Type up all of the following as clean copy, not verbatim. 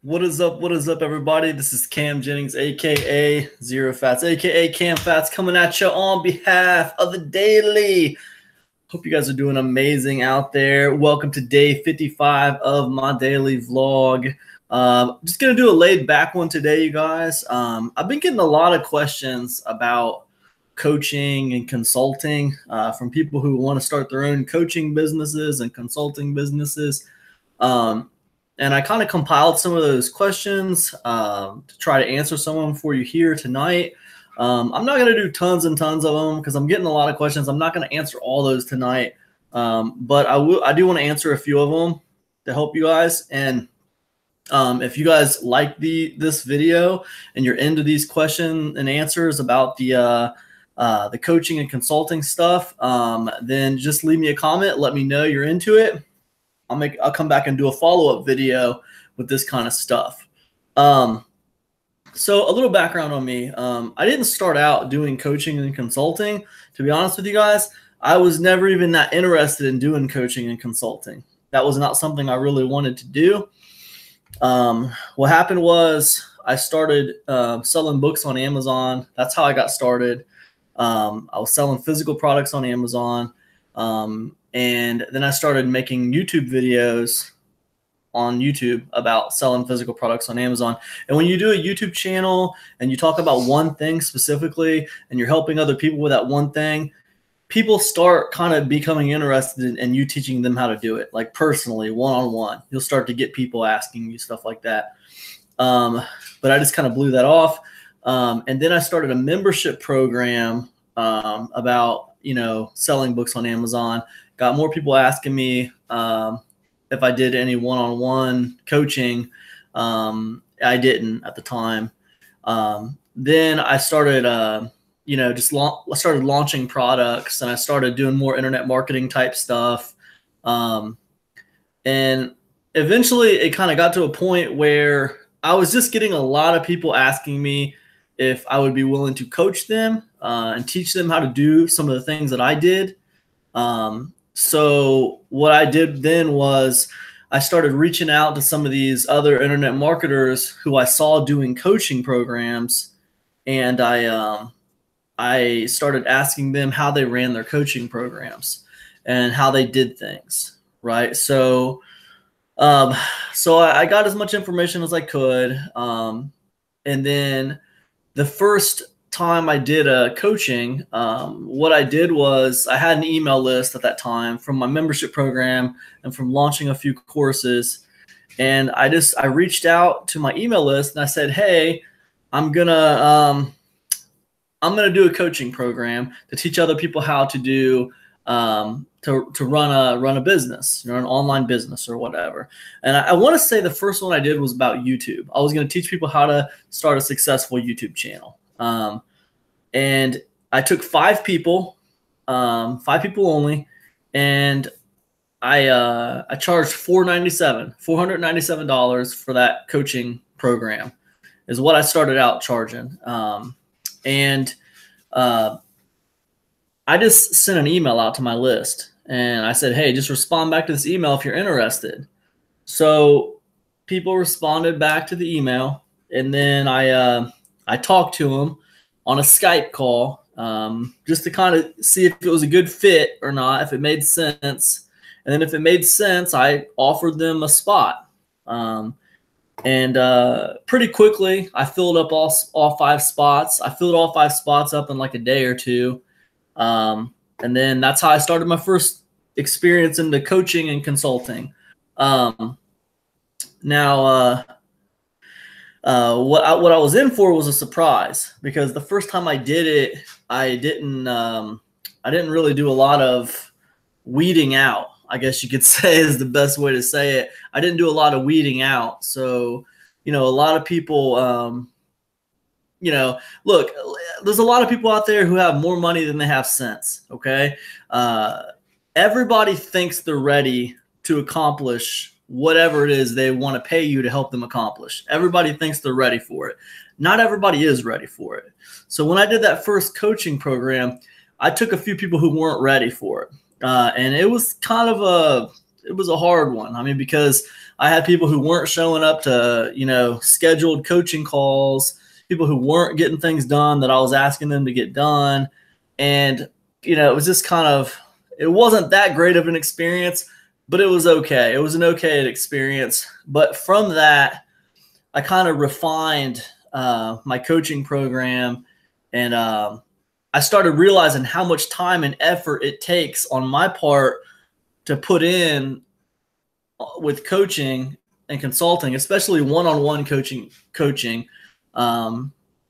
What is up? What is up, everybody? This is Cam Jennings, aka Zero Fats, aka Cam Fats, coming at you on behalf of the Daily. Hope you guys are doing amazing out there. Welcome to day 55 of my daily vlog. Just gonna do a laid back one today, you guys. I've been getting a lot of questions about coaching and consulting from people who want to start their own coaching businesses and consulting businesses. And I kind of compiled some of those questions to try to answer some of them for you here tonight. I'm not going to do tons and tons of them because I'm getting a lot of questions. I'm not going to answer all those tonight, but I do want to answer a few of them to help you guys. And if you guys like this video and you're into these question and answers about the coaching and consulting stuff, then just leave me a comment. Let me know you're into it. I'll come back and do a follow-up video with this kind of stuff. So a little background on me. I didn't start out doing coaching and consulting. To be honest with you guys, I was never even that interested in doing coaching and consulting. That was not something I really wanted to do. What happened was I started selling books on Amazon. That's how I got started. I was selling physical products on Amazon. And then I started making YouTube videos on YouTube about selling physical products on Amazon. And when you do a YouTube channel and you talk about one thing specifically and you're helping other people with that one thing, people start kind of becoming interested in you teaching them how to do it, like personally, one-on-one. You'll start to get people asking you stuff like that. But I just kind of blew that off. And then I started a membership program about, selling books on Amazon. Got more people asking me if I did any one-on-one coaching. I didn't at the time. Then I started, started launching products, and I started doing more internet marketing type stuff. And eventually it kind of got to a point where I was just getting a lot of people asking me if I would be willing to coach them and teach them how to do some of the things that I did. So what I did then was I started reaching out to some of these other internet marketers who I saw doing coaching programs, and I started asking them how they ran their coaching programs and how they did things, right? So I got as much information as I could, and then the first time I did a coaching, what I did was I had an email list at that time from my membership program and from launching a few courses. And I reached out to my email list and I said, hey, I'm gonna do a coaching program to teach other people how to do to run a business, an online business or whatever. And I want to say the first one I did was about YouTube. I was going to teach people how to start a successful YouTube channel. And I took 5 people only, and I charged $497 for that coaching program is what I started out charging. I just sent an email out to my list and I said, hey, just respond back to this email if you're interested. So people responded back to the email, and then I talked to them on a Skype call just to kind of see if it was a good fit or not, if it made sense. And then if it made sense, I offered them a spot. Pretty quickly, I filled up all 5 spots. I filled all 5 spots up in like a day or two. And then that's how I started my first experience into coaching and consulting. What I was in for was a surprise, because the first time I did it, I didn't really do a lot of weeding out, I guess you could say is the best way to say it. I didn't do a lot of weeding out. So, a lot of people, look, there's a lot of people out there who have more money than they have sense. Okay. Everybody thinks they're ready to accomplish whatever it is they want to pay you to help them accomplish. Everybody thinks they're ready for it. Not everybody is ready for it. So when I did that first coaching program, I took a few people who weren't ready for it. And it was kind of was a hard one. I mean, because I had people who weren't showing up to, scheduled coaching calls, people who weren't getting things done that I was asking them to get done. And, it was just it wasn't that great of an experience, but it was okay. It was an okay experience. But from that, I kind of refined my coaching program, and I started realizing how much time and effort it takes on my part to put in with coaching and consulting, especially one-on-one coaching.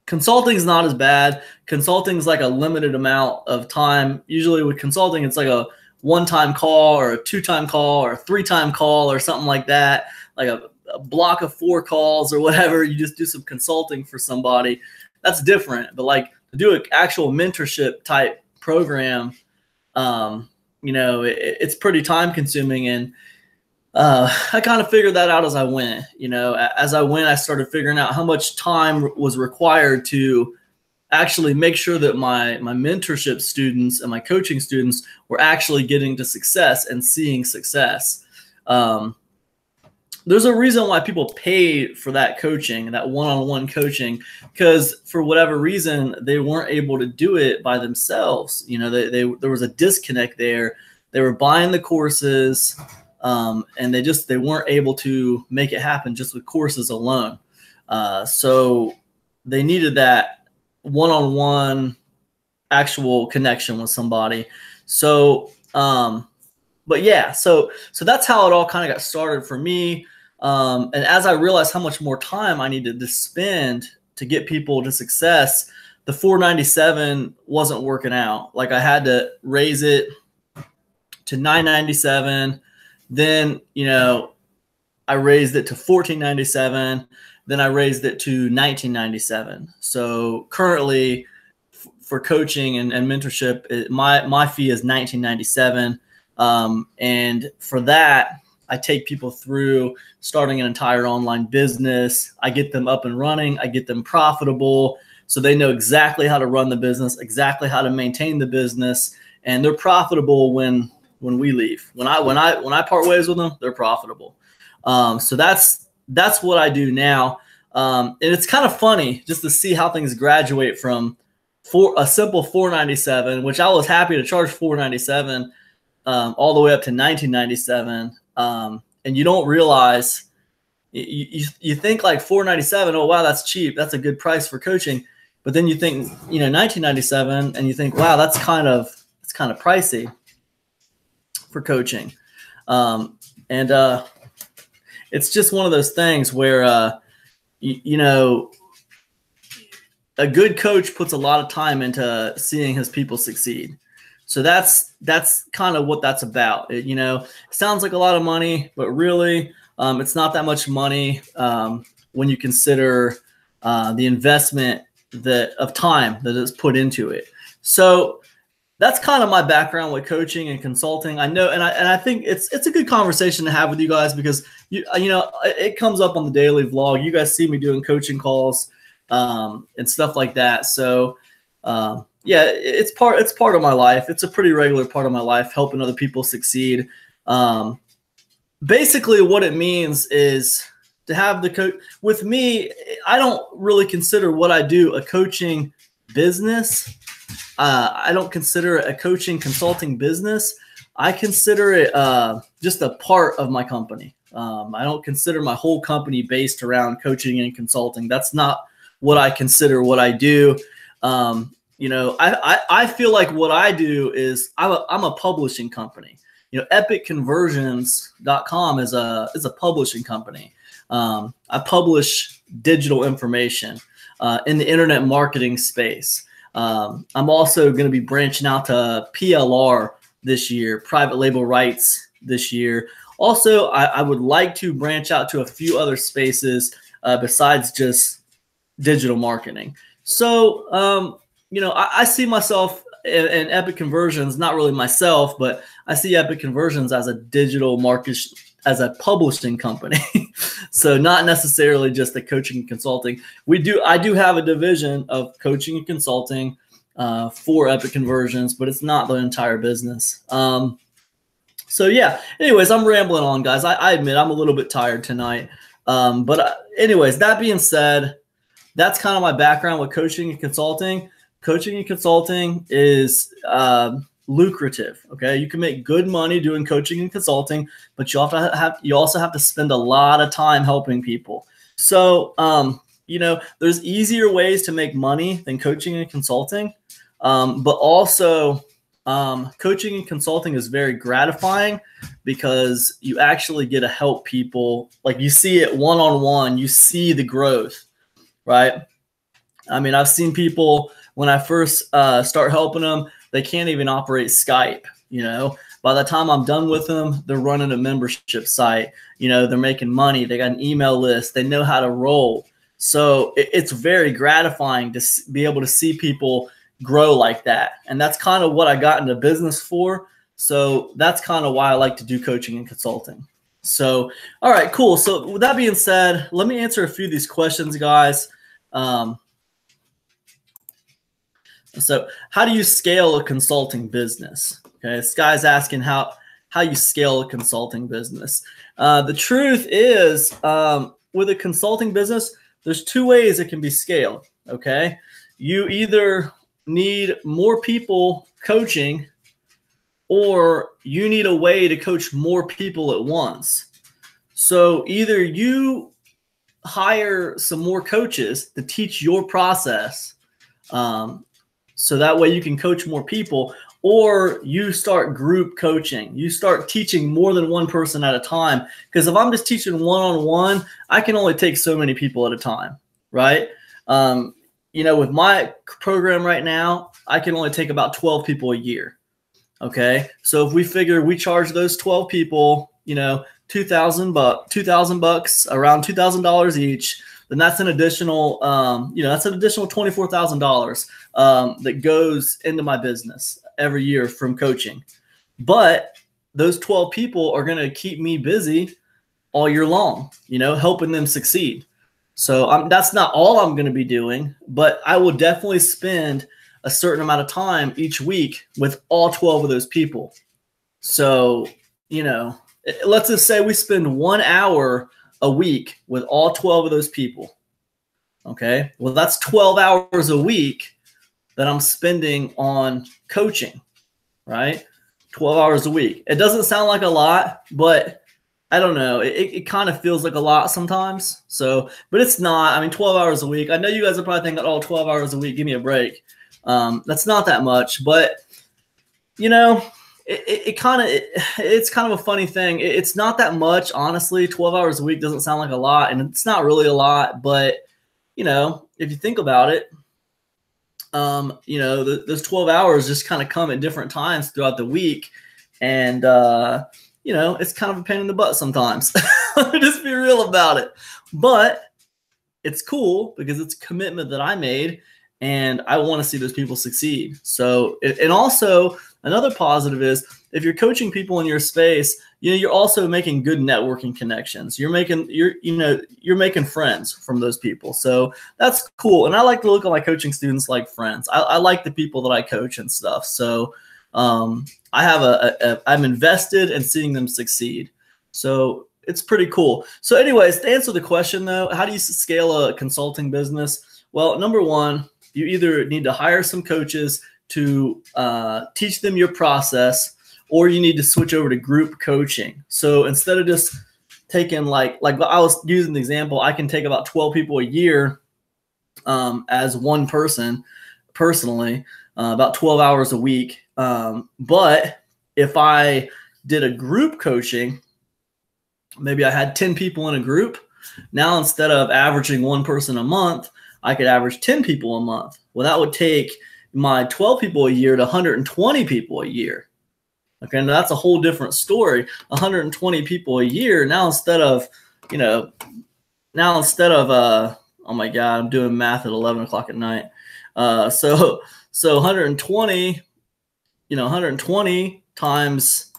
Consulting is not as bad. Consulting is like a limited amount of time. Usually with consulting, it's like a one-time call or a two-time call or a three-time call or something like that, like a block of 4 calls or whatever. You just do some consulting for somebody. That's different. But like to do an actual mentorship type program, it's pretty time consuming. And I kind of figured that out as I went. As I went, I started figuring out how much time was required to actually make sure that my mentorship students and my coaching students were actually getting to success and seeing success. There's a reason why people pay for that coaching, that one-on-one coaching, because for whatever reason, they weren't able to do it by themselves. There was a disconnect there. They were buying the courses, and they weren't able to make it happen just with courses alone. So they needed that one-on-one actual connection with somebody. So, but yeah, so that's how it all kind of got started for me. And as I realized how much more time I needed to spend to get people to success, the $497 wasn't working out. Like I had to raise it to $997. Then, I raised it to $1497. Then I raised it to $1997. So currently for coaching and mentorship, my fee is $1997. And for that, I take people through starting an entire online business. I get them up and running. I get them profitable, so they know exactly how to run the business, exactly how to maintain the business, and they're profitable when we leave. When I part ways with them, they're profitable. So that's what I do now. And it's kind of funny just to see how things graduate from a simple $497, which I was happy to charge $497, all the way up to $1997. And you don't realize, you think like $497, oh wow, that's cheap, that's a good price for coaching. But then you think, $1997, and you think, wow, that's kind of pricey for coaching. And it's just one of those things where a good coach puts a lot of time into seeing his people succeed. So that's kind of what that's about. It sounds like a lot of money, but really it's not that much money when you consider the investment of time that is put into it. So that's kind of my background with coaching and consulting. I know, and I think it's a good conversation to have with you guys, because it comes up on the daily vlog. You guys see me doing coaching calls and stuff like that. So yeah, it's part of my life. It's a pretty regular part of my life, helping other people succeed. Basically what it means is to have the coach. With me, I don't really consider what I do a coaching business. I don't consider it a coaching consulting business. I consider it just a part of my company. I don't consider my whole company based around coaching and consulting. That's not what I consider what I do. I feel like what I do is I'm a publishing company. EpicConversions.com is a publishing company. I publish digital information in the internet marketing space. I'm also going to be branching out to PLR this year, private label rights this year. Also, I would like to branch out to a few other spaces besides just digital marketing. So, I see myself in Epic Conversions, not really myself, but I see Epic Conversions as a digital market, as a publishing company. So not necessarily just the coaching and consulting. I do have a division of coaching and consulting for Epic Conversions, but it's not the entire business. So yeah, anyways, I'm rambling on, guys. I admit I'm a little bit tired tonight. Anyways, that being said, that's kind of my background with coaching and consulting. Coaching and consulting is lucrative. Okay, you can make good money doing coaching and consulting, but you also have to spend a lot of time helping people. So there's easier ways to make money than coaching and consulting, but also coaching and consulting is very gratifying because you actually get to help people. Like, you see it one-on-one, you see the growth, right? I mean, I've seen people when I first start helping them, they can't even operate Skype. By the time I'm done with them, they're running a membership site. They're making money. They got an email list. They know how to roll. So it's very gratifying to be able to see people grow like that. And that's kind of what I got into business for. So that's kind of why I like to do coaching and consulting. So, all right, cool. So with that being said, let me answer a few of these questions, guys. So how do you scale a consulting business? Okay, this guy's asking how you scale a consulting business. The truth is, with a consulting business, there's two ways it can be scaled. Okay, you either need more people coaching, or you need a way to coach more people at once. So either you hire some more coaches to teach your process, so that way you can coach more people, or you start group coaching. You start teaching more than one person at a time. Because if I'm just teaching one-on-one, I can only take so many people at a time, right? With my program right now, I can only take about 12 people a year. Okay, so if we figure we charge those 12 people, $2,000, around $2,000 each, then that's an additional, $24,000 that goes into my business every year from coaching. But those 12 people are going to keep me busy all year long, helping them succeed. So that's not all I'm going to be doing, but I will definitely spend a certain amount of time each week with all 12 of those people. So, let's just say we spend 1 hour a week with all 12 of those people. Okay, well, that's 12 hours a week that I'm spending on coaching, right? 12 hours a week. It doesn't sound like a lot, but I don't know. It kind of feels like a lot sometimes. So, but it's not. I mean, 12 hours a week. I know you guys are probably thinking, oh, 12 hours a week, give me a break. That's not that much, but it's kind of a funny thing. It's not that much, honestly. 12 hours a week doesn't sound like a lot, and it's not really a lot, but if you think about it, those 12 hours just kind of come at different times throughout the week. And, it's kind of a pain in the butt sometimes. Let me just be real about it. But it's cool because it's a commitment that I made, and I want to see those people succeed. So, and also another positive is if you're coaching people in your space, you're also making good networking connections. You're making friends from those people. So that's cool. And I like to look at my coaching students like friends. I like the people that I coach and stuff. So I'm invested in seeing them succeed. So it's pretty cool. So anyways, to answer the question though, how do you scale a consulting business? Well, number one, you either need to hire some coaches to teach them your process, or you need to switch over to group coaching. So instead of just taking like I was using the example, I can take about 12 people a year as one person personally, about 12 hours a week. But if I did a group coaching, maybe I had 10 people in a group. Now, instead of averaging one person a month, I could average 10 people a month. Well, that would take my 12 people a year to 120 people a year. Okay, now that's a whole different story. 120 people a year. Now instead of, oh my God, I'm doing math at 11 o'clock at night. So 120, 120 times,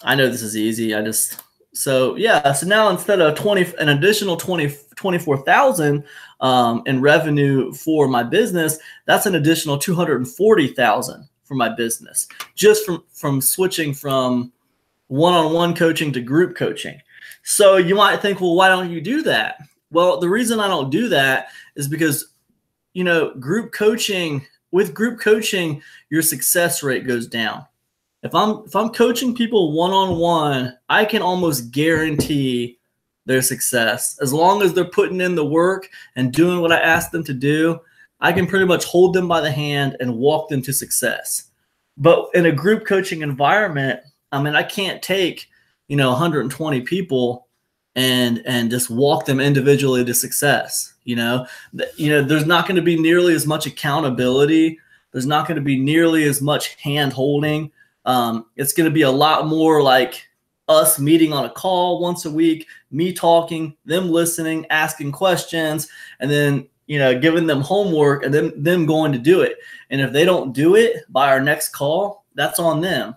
I know this is easy. So now instead of an additional 24,000 in revenue for my business, that's an additional 240,000 for my business, just from switching from one-on-one coaching to group coaching. So you might think, well, why don't you do that? Well, the reason I don't do that is because, with group coaching, your success rate goes down. If I'm coaching people one-on-one, I can almost guarantee their success. As long as they're putting in the work and doing what I ask them to do, I can pretty much hold them by the hand and walk them to success. But in a group coaching environment, I can't take, 120 people and just walk them individually to success. There's not going to be nearly as much accountability. There's not going to be nearly as much hand holding. It's going to be a lot more like us meeting on a call once a week, me talking, them listening, asking questions, and then, giving them homework and then them going to do it. And if they don't do it by our next call, that's on them,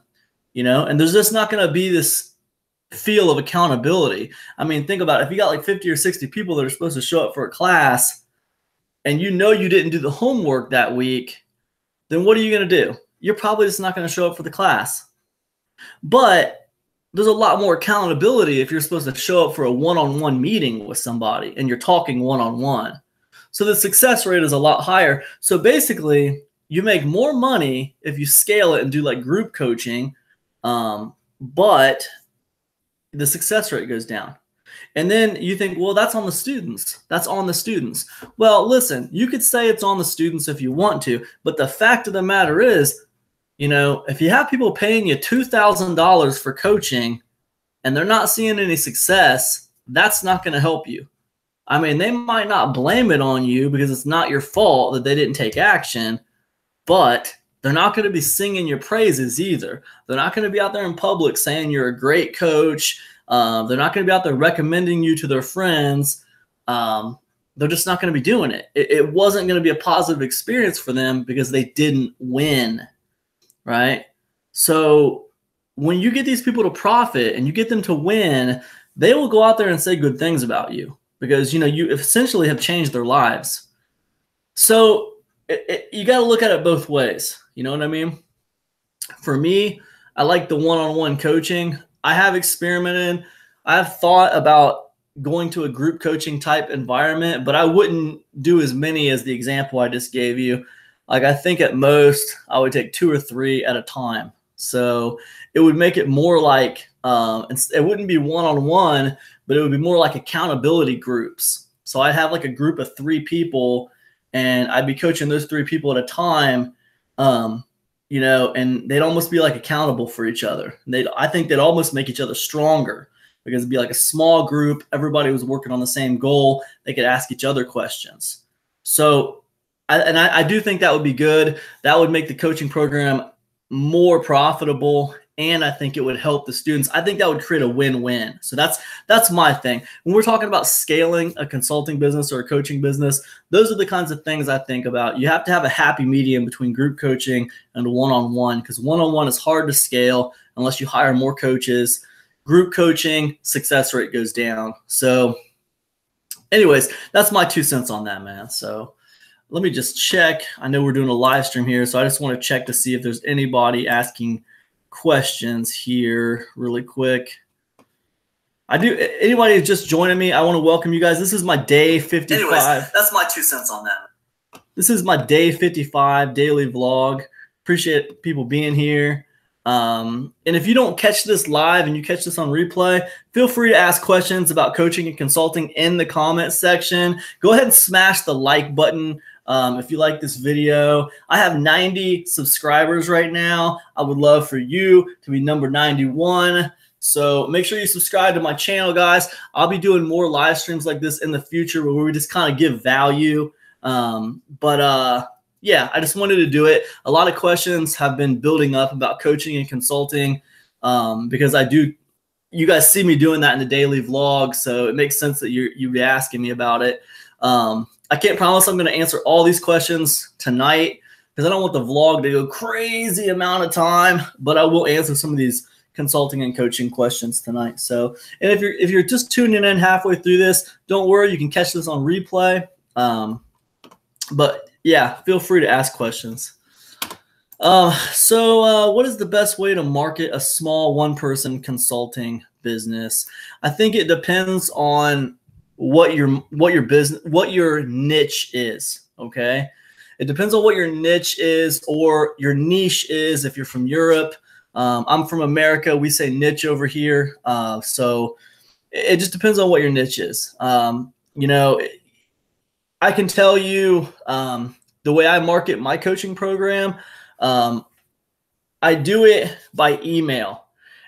and there's just not going to be this feel of accountability. Think about it. If you got like 50 or 60 people that are supposed to show up for a class and you didn't do the homework that week, then what are you going to do? You're probably just not going to show up for the class. But there's a lot more accountability if you're supposed to show up for a one-on-one meeting with somebody and you're talking one-on-one. So the success rate is a lot higher. So basically, you make more money if you scale it and do like group coaching, but the success rate goes down. And then you think, well, that's on the students. That's on the students. Well, listen, you could say it's on the students if you want to, but the fact of the matter is, if you have people paying you $2,000 for coaching and they're not seeing any success, that's not going to help you. They might not blame it on you because it's not your fault that they didn't take action, but they're not going to be singing your praises either. They're not going to be out there in public saying you're a great coach. They're not going to be out there recommending you to their friends. They're just not going to be doing it. It wasn't going to be a positive experience for them because they didn't win, right? So when you get these people to profit and you get them to win, they will go out there and say good things about you because, you essentially have changed their lives. So you got to look at it both ways. You know what I mean? For me, I like the one-on-one coaching. I have experimented. I've thought about going to a group coaching type environment, but I wouldn't do as many as the example I just gave you. Like I think at most I would take 2 or 3 at a time. So it would make it more like, it wouldn't be one-on-one, but it would be more like accountability groups. So I'd have like a group of 3 people and I'd be coaching those 3 people at a time, and they'd almost be like accountable for each other. I think they'd almost make each other stronger because it'd be like a small group. Everybody was working on the same goal. They could ask each other questions. So I do think that would be good. That would make the coaching program more profitable, and I think it would help the students. I think that would create a win-win. So that's my thing. When we're talking about scaling a consulting business or a coaching business, those are the kinds of things I think about. You have to have a happy medium between group coaching and one-on-one, because one-on-one is hard to scale unless you hire more coaches. Group coaching, success rate goes down. So anyways, that's my 2 cents on that, man. So let me just check. I know we're doing a live stream here, so I just want to check to see if there's anybody asking questions here really quick. Anybody who's just joining me, I want to welcome you guys. This is my day 55. Anyways, that's my 2 cents on that. This is my day 55 daily vlog. Appreciate people being here. And if you don't catch this live and you catch this on replay, feel free to ask questions about coaching and consulting in the comment section. Go ahead and smash the like button if you like this video. I have 90 subscribers right now. I would love for you to be number 91. So make sure you subscribe to my channel, guys. I'll be doing more live streams like this in the future where we just kind of give value. Yeah, I just wanted to do it. A lot of questions have been building up about coaching and consulting because you guys see me doing that in the daily vlog, so it makes sense that you'd be asking me about it. I can't promise I'm going to answer all these questions tonight because I don't want the vlog to go crazy amount of time, but I will answer some of these consulting and coaching questions tonight. So, and if you're just tuning in halfway through this, don't worry, you can catch this on replay. But yeah, feel free to ask questions. What is the best way to market a small one-person consulting business? I think it depends on what your niche is. Okay, it depends on what your niche is or your niche is. If you're from Europe, I'm from America. We say niche over here. So it just depends on what your niche is. You know, I can tell you the way I market my coaching program. Um, I do it by email,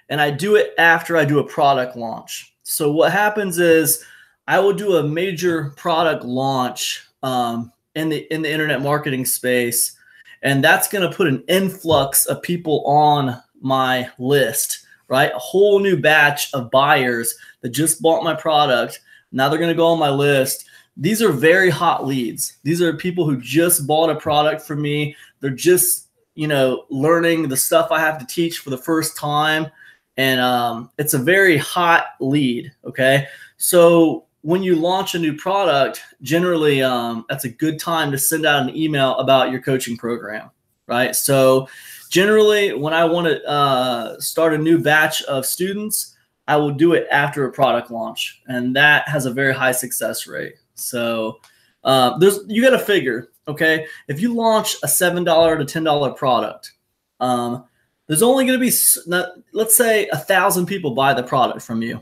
and I do it after I do a product launch. So what happens is I will do a major product launch in the internet marketing space, and that's going to put an influx of people on my list, right? A whole new batch of buyers that just bought my product. Now they're going to go on my list. These are very hot leads. These are people who just bought a product from me. They're just, learning the stuff I have to teach for the first time. And it's a very hot lead. Okay. So when you launch a new product, generally that's a good time to send out an email about your coaching program, right? So generally when I want to start a new batch of students, I will do it after a product launch, and that has a very high success rate. So you got to figure, okay, if you launch a $7 to $10 product, there's only going to be, let's say 1,000 people buy the product from you.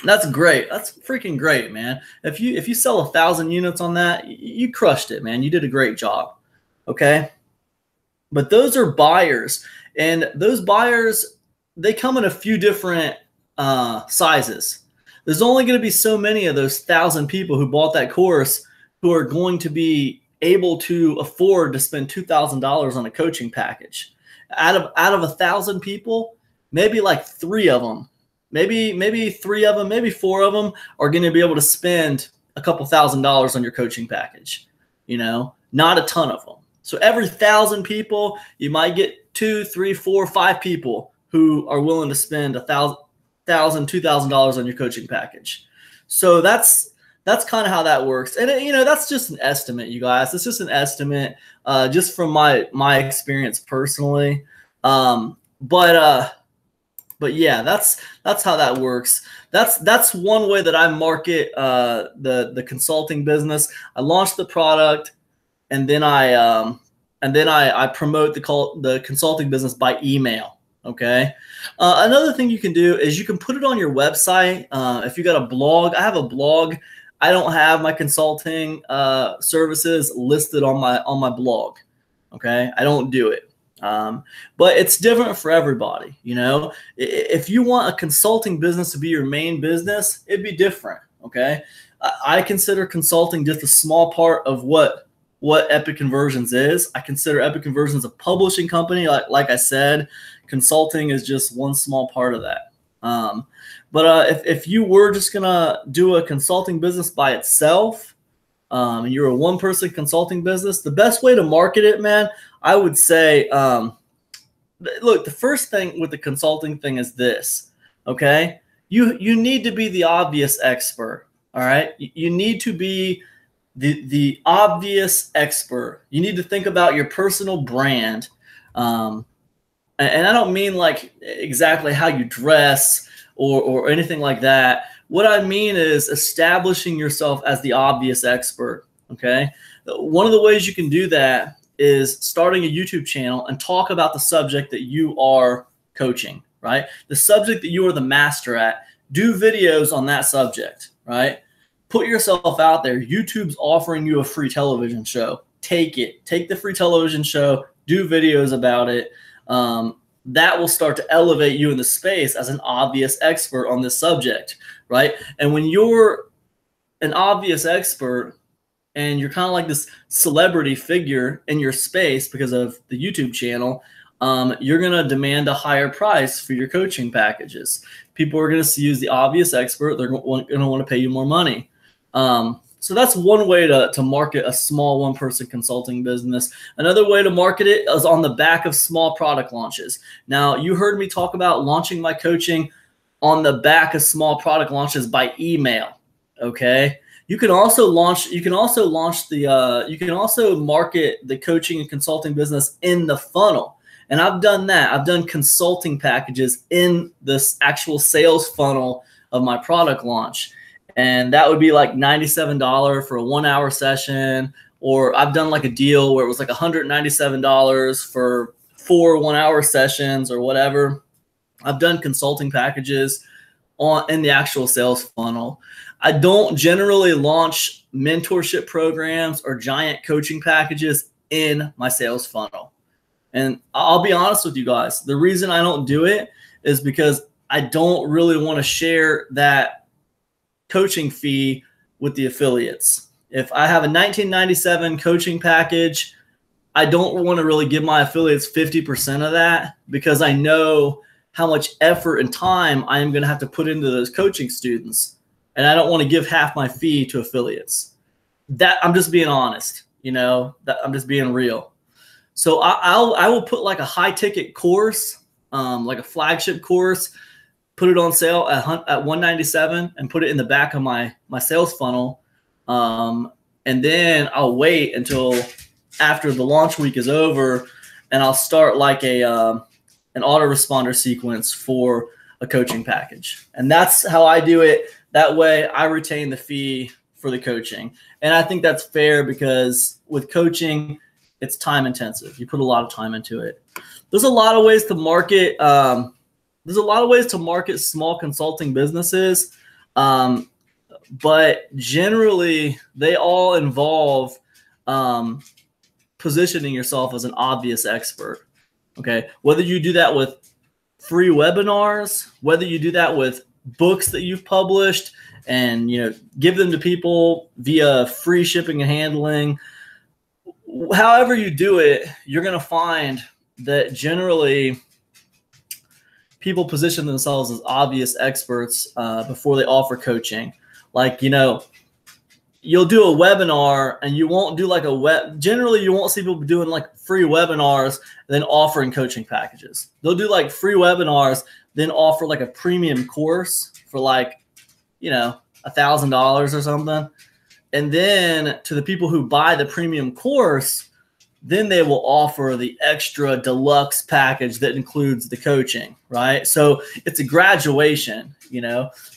That's great. That's freaking great, man. If you sell 1,000 units on that, you crushed it, man. You did a great job. Okay. But those are buyers, and those buyers, they come in a few different sizes. There's only going to be so many of those 1,000 people who bought that course who are going to be able to afford to spend $2,000 on a coaching package. Out of 1,000 people, maybe like 3 of them, maybe 3 of them, maybe 4 of them are going to be able to spend a couple $1,000s on your coaching package. Not a ton of them. So every 1,000 people, you might get 2, 3, 4, 5 people who are willing to spend $1,000, $2,000 on your coaching package. So that's kind of how that works. And that's just an estimate, you guys. It's just an estimate, just from my experience personally. But yeah, that's how that works. That's one way that I market the consulting business. I launch the product, and then I promote the consulting business by email. Okay. Another thing you can do is you can put it on your website. If you got a blog, I have a blog. I don't have my consulting services listed on my blog. Okay. I don't do it. But it's different for everybody. If you want a consulting business to be your main business, it'd be different. Okay. I consider consulting just a small part of what Epic Conversions is. I consider Epic Conversions a publishing company. Like I said, consulting is just one small part of that. But if you were just gonna do a consulting business by itself, and you're a one-person consulting business, the best way to market it, man, I would say, look, the first thing with the consulting thing is this. Okay, you need to be the obvious expert. All right, you need to be the obvious expert. You need to think about your personal brand. And I don't mean like exactly how you dress or anything like that. What I mean is establishing yourself as the obvious expert. Okay. One of the ways you can do that is starting a YouTube channel and talk about the subject that you are coaching, right? The subject that you are the master at. Do videos on that subject, right? Put yourself out there. YouTube's offering you a free television show. Take it. Take the free television show. Do videos about it. That will start to elevate you in the space as an obvious expert on this subject, right? And when you're an obvious expert and you're kind of like this celebrity figure in your space because of the YouTube channel, you're going to demand a higher price for your coaching packages. People are going to see you as the obvious expert. They're going to want to pay you more money. So that's one way to market a small one-person consulting business. Another way to market it is on the back of small product launches. Now, you heard me talk about launching my coaching on the back of small product launches by email, okay? You can also launch the you can also market the coaching and consulting business in the funnel. And I've done that. I've done consulting packages in this actual sales funnel of my product launch. And that would be like $97 for a 1 hour session. Or I've done like a deal where it was like $197 for 4 1 hour sessions or whatever. I've done consulting packages in the actual sales funnel. I don't generally launch mentorship programs or giant coaching packages in my sales funnel. And I'll be honest with you guys, the reason I don't do it is because I don't really want to share that coaching fee with the affiliates. If I have a $19.97 coaching package, I don't want to really give my affiliates 50% of that, because I know how much effort and time I am going to have to put into those coaching students. And I don't want to give half my fee to affiliates. That I'm just being honest, that I'm just being real. So I will put like a high ticket course, like a flagship course, put it on sale at $197 and put it in the back of my sales funnel. And then I'll wait until after the launch week is over, and I'll start like an autoresponder sequence for a coaching package. And that's how I do it. That way I retain the fee for the coaching. And I think that's fair, because with coaching, it's time intensive. You put a lot of time into it. There's a lot of ways to market. Small consulting businesses. But generally they all involve positioning yourself as an obvious expert. Okay. Whether you do that with free webinars, whether you do that with books that you've published and, give them to people via free shipping and handling, however you do it, you're going to find that generally people position themselves as obvious experts before they offer coaching. Like, you'll do a webinar and you won't do like generally you won't see people doing like free webinars, then offering coaching packages. They'll do like free webinars, then offer like a premium course for like, $1,000 or something. And then to the people who buy the premium course, then they will offer the extra deluxe package that includes the coaching, right? So it's a graduation,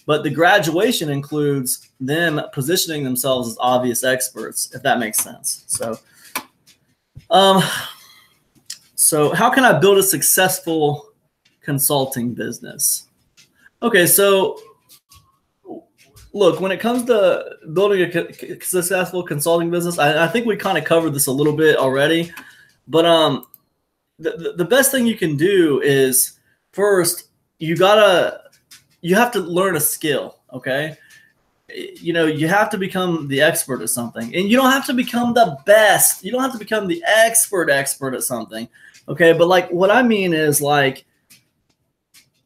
but the graduation includes them positioning themselves as obvious experts, if that makes sense. So how can I build a successful consulting business? Okay, so look, when it comes to building a successful consulting business, I think we kind of covered this a little bit already, but the best thing you can do is, first, you have to learn a skill, okay? You have to become the expert at something, and you don't have to become the best. You don't have to become the expert at something, okay? But like what I mean is, like,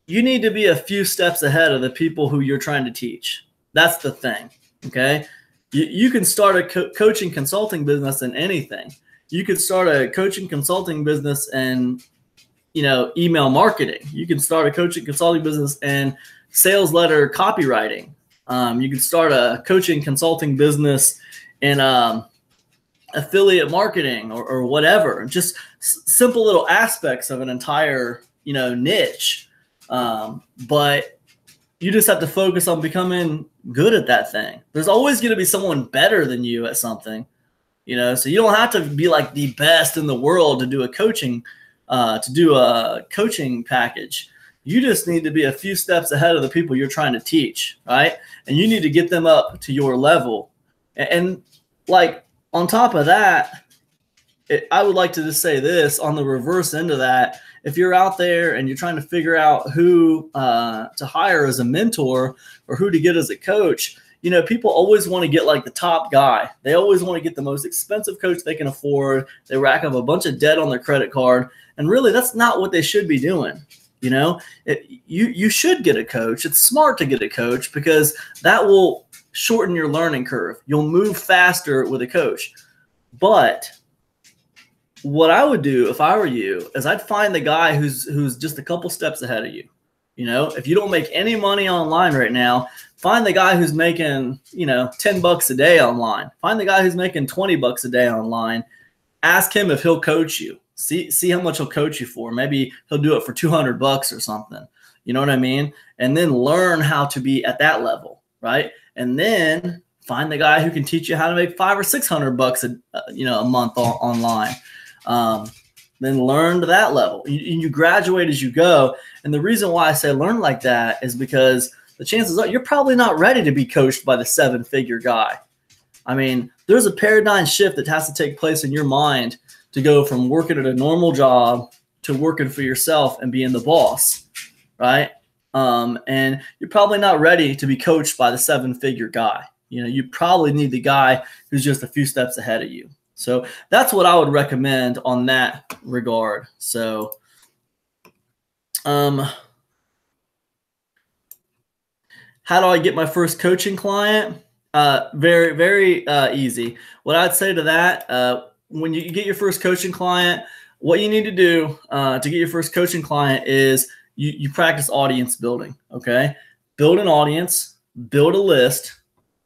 you need to be a few steps ahead of the people who you're trying to teach. That's the thing, okay? You can start a coaching consulting business in anything. You could start a coaching consulting business in, email marketing. You can start a coaching consulting business in sales letter copywriting. You can start a coaching consulting business in affiliate marketing or whatever. Just simple little aspects of an entire, niche. But you just have to focus on becoming good at that thing. There's always going to be someone better than you at something, so you don't have to be like the best in the world to do a coaching package. You just need to be a few steps ahead of the people you're trying to teach, right? And you need to get them up to your level. And like on top of that, I would like to just say this on the reverse end of that. If you're out there and you're trying to figure out who to hire as a mentor or who to get as a coach, people always want to get like the top guy. They always want to get the most expensive coach they can afford. They rack up a bunch of debt on their credit card. And really, that's not what they should be doing. You should get a coach. It's smart to get a coach because that will shorten your learning curve. You'll move faster with a coach. But what I would do if I were you is I'd find the guy who's just a couple steps ahead of you. If you don't make any money online right now, find the guy who's making, $10 a day online. Find the guy who's making $20 a day online. Ask him if he'll coach you. See how much he'll coach you for. Maybe he'll do it for $200 or something. You know what I mean? And then learn how to be at that level, right? And then find the guy who can teach you how to make $500 or $600 a month online. Then learn to that level. You graduate as you go. And the reason why I say learn like that is because the chances are you're probably not ready to be coached by the 7-figure guy. I mean, there's a paradigm shift that has to take place in your mind to go from working at a normal job to working for yourself and being the boss, right? And you're probably not ready to be coached by the 7-figure guy. You probably need the guy who's just a few steps ahead of you. So that's what I would recommend on that regard. So, how do I get my first coaching client? Very, very easy. What I'd say to that, when you get your first coaching client, what you need to do to get your first coaching client is you practice audience building, okay? Build an audience, build a list.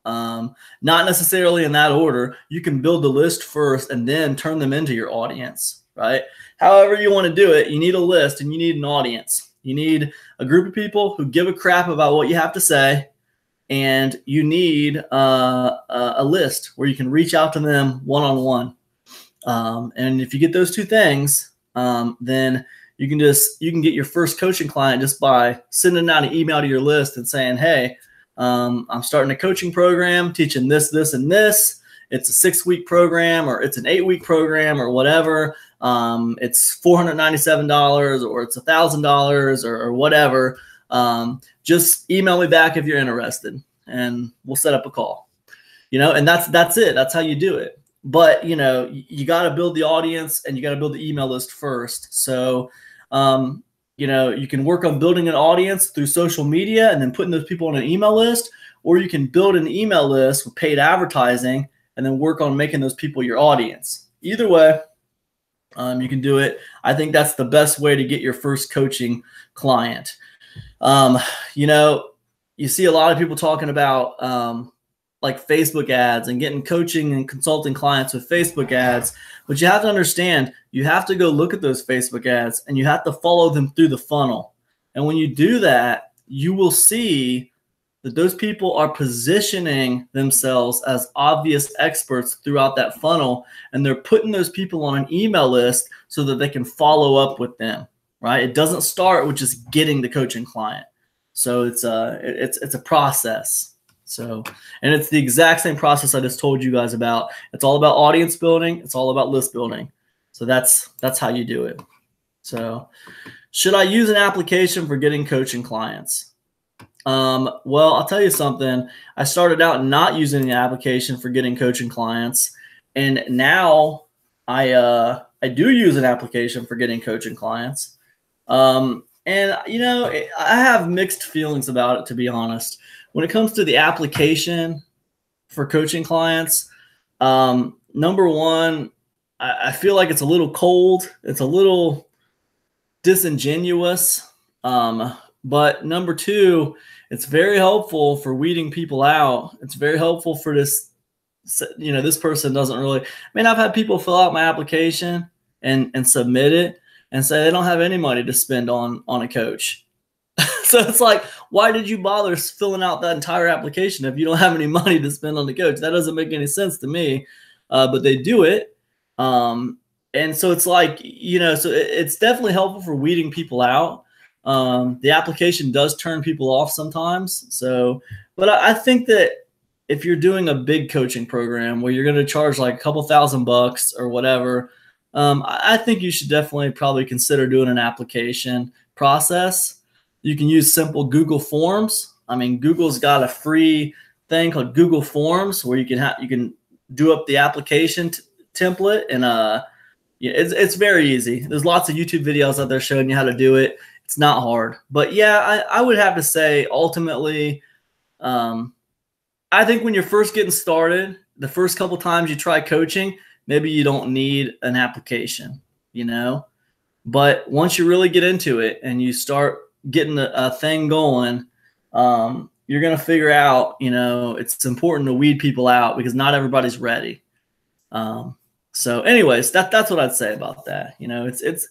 Not necessarily in that order. You can build the list first and then turn them into your audience, right? However you want to do it, you need a list and you need an audience. You need a group of people who give a crap about what you have to say, and you need a list where you can reach out to them one-on-one. And if you get those two things, then you can get your first coaching client just by sending out an email to your list and saying, hey, I'm starting a coaching program, teaching this, this, and this. It's a 6-week program, or it's an 8-week program, or whatever. It's $497 or it's $1,000 or whatever. Just email me back if you're interested, and we'll set up a call. And that's it. That's how you do it. But you got to build the audience and you got to build the email list first. So you can work on building an audience through social media and then putting those people on an email list, or you can build an email list with paid advertising and then work on making those people your audience. Either way, you can do it. I think that's the best way to get your first coaching client. You see a lot of people talking about like Facebook ads and getting coaching and consulting clients with Facebook ads. But you have to understand, you have to go look at those Facebook ads and you have to follow them through the funnel. And when you do that, you will see that those people are positioning themselves as obvious experts throughout that funnel. And they're putting those people on an email list so that they can follow up with them, right? It doesn't start with just getting the coaching client. So it's a process. So, and it's the exact same process I just told you guys about. It's all about audience building. It's all about list building. So that's how you do it. So should I use an application for getting coaching clients? Well, I'll tell you something. I started out not using an application for getting coaching clients, and now I do use an application for getting coaching clients. And I have mixed feelings about it, to be honest. When it comes to the application for coaching clients, number one, I feel like it's a little cold. It's a little disingenuous. But number two, it's very helpful for weeding people out. It's very helpful for this, this person doesn't really, I've had people fill out my application and submit it and say they don't have any money to spend on a coach. So it's like, why did you bother filling out that entire application if you don't have any money to spend on the coach? That doesn't make any sense to me, but they do it. And so it's like, so it's definitely helpful for weeding people out. The application does turn people off sometimes. So, but I think that if you're doing a big coaching program where you're going to charge like a couple $1,000 or whatever, I think you should definitely probably consider doing an application process. You can use simple Google Forms. Google's got a free thing called Google Forms where you can do up the application template, and it's very easy. There's lots of YouTube videos out there showing you how to do it. It's not hard. But yeah, I would have to say ultimately, I think when you're first getting started, the first couple times you try coaching, maybe you don't need an application, But once you really get into it and you start getting a thing going, you're going to figure out, it's important to weed people out because not everybody's ready. So anyways, that's what I'd say about that.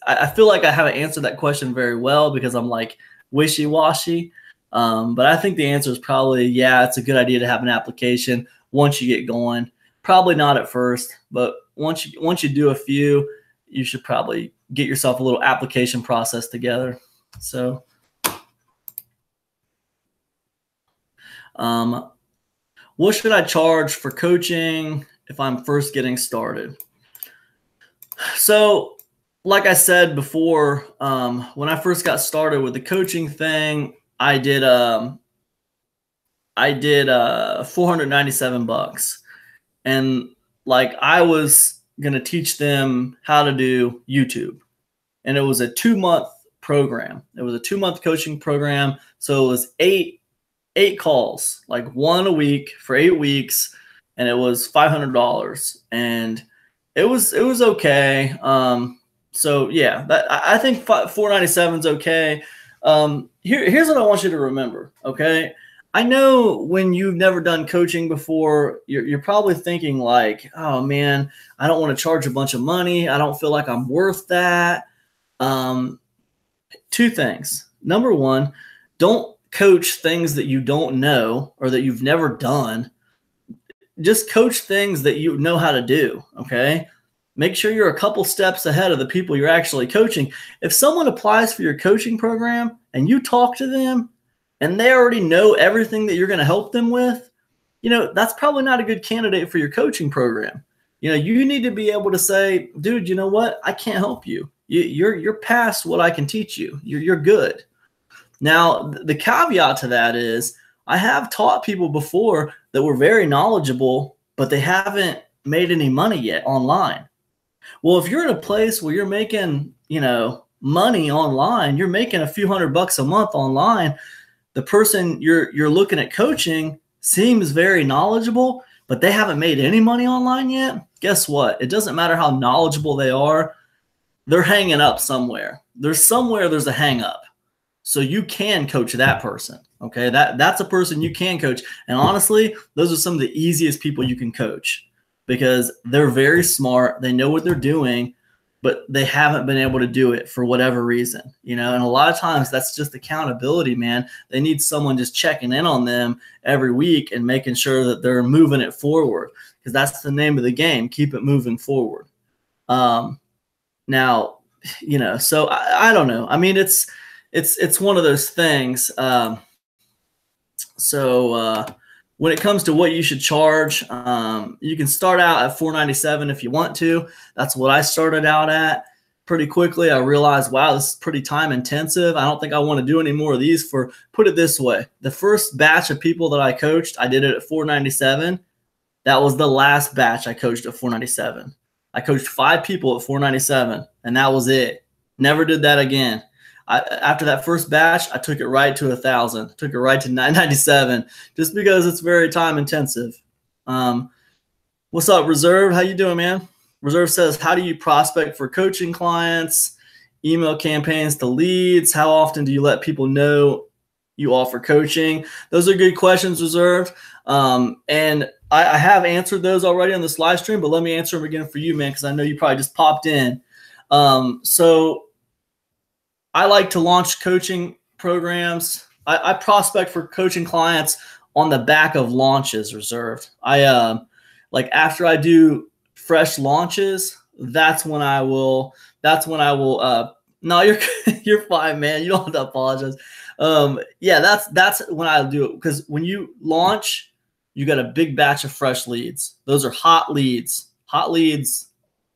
I feel like I haven't answered that question very well because I'm like wishy-washy. But I think the answer is probably, yeah, it's a good idea to have an application once you get going. Probably not at first, but once you do a few, you should probably get yourself a little application process together. So, what should I charge for coaching if I'm first getting started? So, like I said before, when I first got started with the coaching thing, I did $497, and like I was gonna teach them how to do YouTube, and it was a 2-month program. It was a 2-month coaching program, so it was eight calls, like one a week for 8 weeks, and it was $500, and it was okay. So yeah, I think $497 is okay. Here's what I want you to remember. Okay, I know when you've never done coaching before, you're probably thinking like, oh man, I don't want to charge a bunch of money. I don't feel like I'm worth that. 2 things. Number one, don't coach things that you don't know or that you've never done. Just coach things that you know how to do. Okay. Make sure you're a couple steps ahead of the people you're actually coaching. If someone applies for your coaching program and you talk to them and they already know everything that you're going to help them with, that's probably not a good candidate for your coaching program. You need to be able to say, dude, you know what? I can't help you. You're past what I can teach you. You're good. Now, the caveat to that is I have taught people before that were very knowledgeable, but they haven't made any money yet online. Well, if you're in a place where you're making, money online, you're making a few $100 a month online, the person you're looking at coaching seems very knowledgeable, but they haven't made any money online yet. Guess what? It doesn't matter how knowledgeable they are. They're hanging up somewhere. There's a hang up. So you can coach that person. Okay. That's a person you can coach. And honestly, those are some of the easiest people you can coach because they're very smart. They know what they're doing, but they haven't been able to do it for whatever reason, and a lot of times that's just accountability, man. They need someone just checking in on them every week and making sure that they're moving it forward because that's the name of the game. Keep it moving forward. Now, so I don't know. I mean, it's one of those things. When it comes to what you should charge, you can start out at $497 if you want to. That's what I started out at. Pretty quickly, I realized, wow, this is pretty time intensive. I don't think I want to do any more of these put it this way. The first batch of people that I coached, I did it at $497. That was the last batch I coached at $497. I coached 5 people at $497, and that was it. Never did that again. After that first batch, I took it right to $1,000. Took it right to $997, just because it's very time intensive. What's up, Reserve? How you doing, man? Reserve says, how do you prospect for coaching clients? Email campaigns to leads? How often do you let people know you offer coaching? Those are good questions, Reserve. And I have answered those already on this live stream, but let me answer them again for you, man, because I know you probably just popped in. So I like to launch coaching programs. I prospect for coaching clients on the back of launches, Reserved. Like after I do fresh launches, that's when I will no, you're fine, man. You don't have to apologize. Yeah, that's when I do it, because when you launch, you got a big batch of fresh leads. Those are hot leads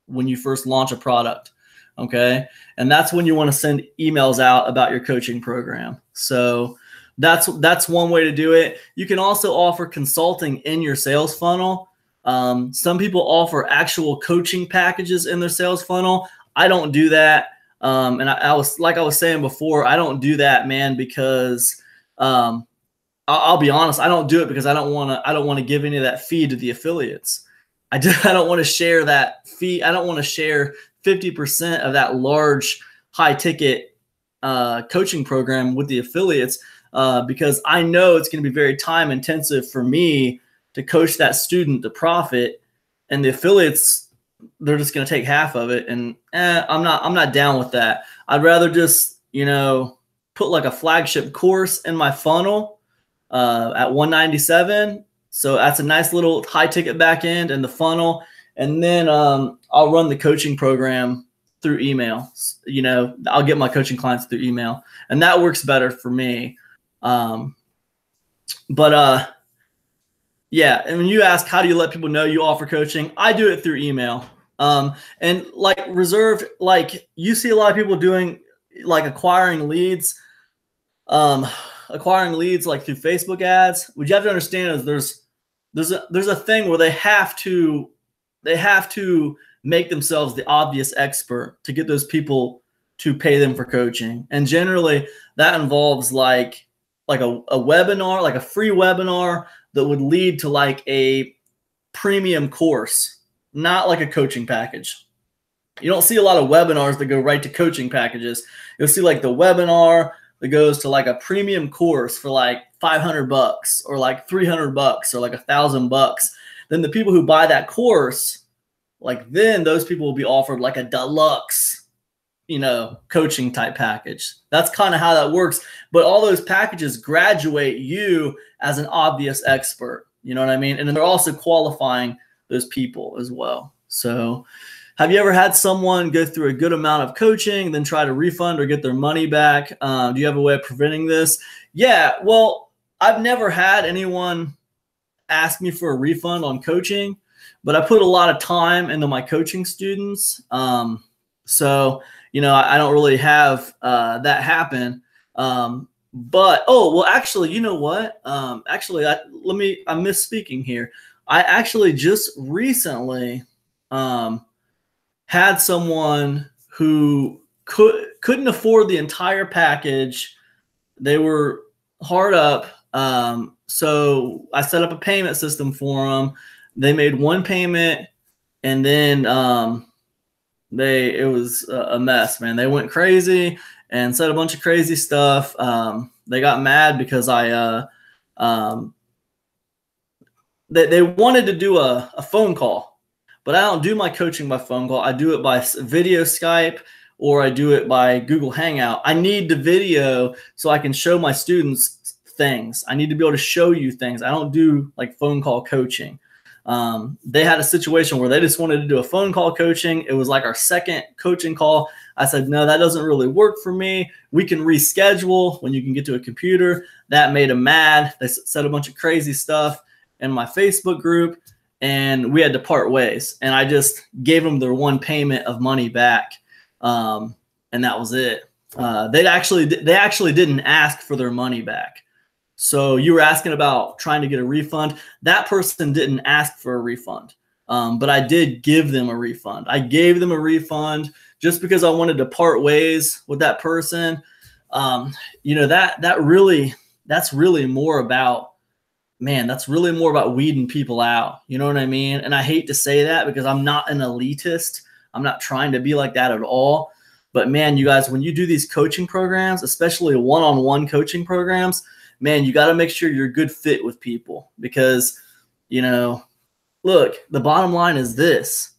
when you first launch a product. Okay. And that's when you want to send emails out about your coaching program. So that's one way to do it. You can also offer consulting in your sales funnel. Some people offer actual coaching packages in their sales funnel. I don't do that. And I was saying before, I don't do that, man, because I'll be honest, I don't do it because I don't want to give any of that fee to the affiliates. I don't want to share that fee. I don't want to share 50% of that large high ticket coaching program with the affiliates. because I know it's going to be very time intensive for me to coach that student to profit, and the affiliates, they're just going to take half of it. And I'm not down with that. I'd rather just, put like a flagship course in my funnel at 197. So that's a nice little high ticket back end in the funnel. And then I'll run the coaching program through email. I'll get my coaching clients through email, and that works better for me. Yeah. And when you ask, how do you let people know you offer coaching? I do it through email. And like reserved, like you see a lot of people doing like acquiring leads like through Facebook ads. What you have to understand is there's a thing where they have to make themselves the obvious expert to get those people to pay them for coaching. And generally that involves like a webinar, like a free webinar that would lead to like a premium course, not like a coaching package. You don't see a lot of webinars that go right to coaching packages. You'll see like the webinar that goes to like a premium course for like $500 or like $300 or like $1,000. Then the people who buy that course, like then those people will be offered like a deluxe, coaching type package. That's kind of how that works. But all those packages graduate you as an obvious expert. You know what I mean? And then they're also qualifying those people as well. So have you ever had someone go through a good amount of coaching, then try to refund or get their money back? Do you have a way of preventing this? Yeah, well, I've never had anyone ask me for a refund on coaching, but I put a lot of time into my coaching students. So, I don't really have that happen. But, actually, you know what? I'm misspeaking here. I actually just recently had someone who couldn't afford the entire package. They were hard up. So I set up a payment system for them. They made one payment, and then it was a mess, man. They went crazy and said a bunch of crazy stuff. They got mad because they wanted to do a phone call, but I don't do my coaching by phone call. I do it by video Skype, or I do it by Google Hangout. I need the video so I can show my students things. I need to be able to show you things. I don't do like phone call coaching. They had a situation where they just wanted to do a phone call coaching. It was like our second coaching call. I said, no, that doesn't really work for me. We can reschedule when you can get to a computer. That made them mad. They said a bunch of crazy stuff in my Facebook group, and we had to part ways. And I just gave them their one payment of money back. And that was it. They actually didn't ask for their money back. So you were asking about trying to get a refund. That person didn't ask for a refund, but I did give them a refund. I gave them a refund just because I wanted to part ways with that person. That's really more about, man, that's really more about weeding people out. You know what I mean? And I hate to say that because I'm not an elitist. I'm not trying to be like that at all. But man, you guys, when you do these coaching programs, especially one-on-one coaching programs, man, you got to make sure you're a good fit with people because, look, the bottom line is this,